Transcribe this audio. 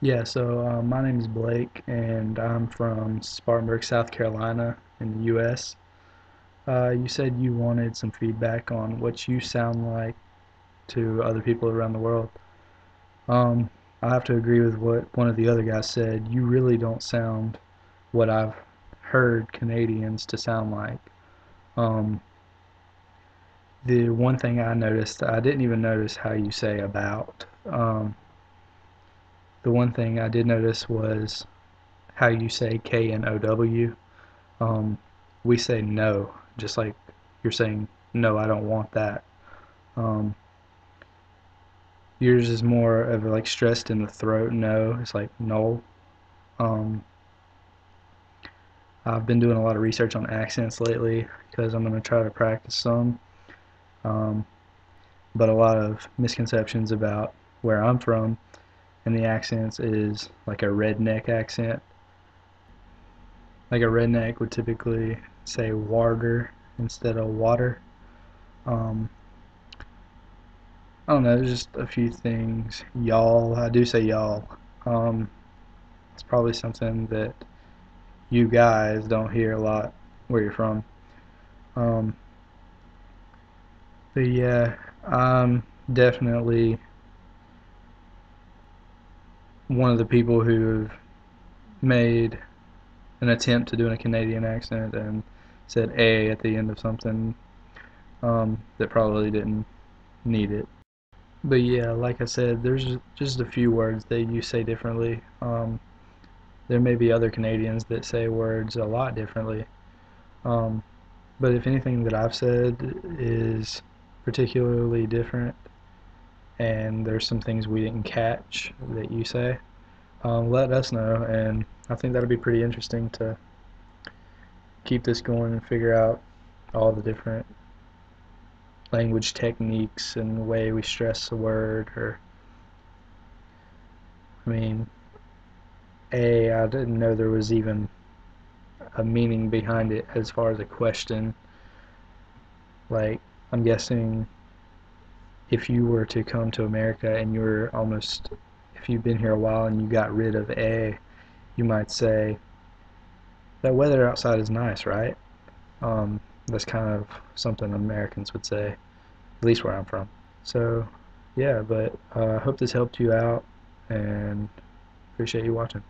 My name is Blake, and I'm from Spartanburg, South Carolina, in the U.S. You said you wanted some feedback on what you sound like to other people around the world. Um, I have to agree with what one of the other guys said. You really don't sound what I've heard Canadians to sound like. Um, the one thing I noticed, I didn't even notice how you say about. The one thing I did notice was how you say K-N-O-W. Um, we say no, just like you're saying, no, I don't want that. Um, yours is more of like stressed in the throat, no. It's like no. Um, I've been doing a lot of research on accents lately because I'm going to try to practice some. Um, but a lot of misconceptions about where I'm from and the accents is like a redneck accent. Like a redneck would typically say water instead of water. Um, I don't know, there's just a few things. Y'all, I do say y'all. Um, it's probably something that you guys don't hear a lot where you're from. Um, but yeah, I'm definitely one of the people who've made an attempt to do a Canadian accent and said A at the end of something that probably didn't need it. But yeah, like I said, there's just a few words that you say differently. There may be other Canadians that say words a lot differently. Um, but if anything that I've said is particularly different and there's some things we didn't catch that you say, let us know. And I think that'll be pretty interesting to keep this going and figure out all the different language techniques and the way we stress a word. Or, I mean, I didn't know there was even a meaning behind it as far as a question. Like, I'm guessing if you were to come to America and you're almost, if you've been here a while and you got rid of A, you might say, that weather outside is nice, right? That's kind of something Americans would say, at least where I'm from. So, yeah, but I hope this helped you out and appreciate you watching.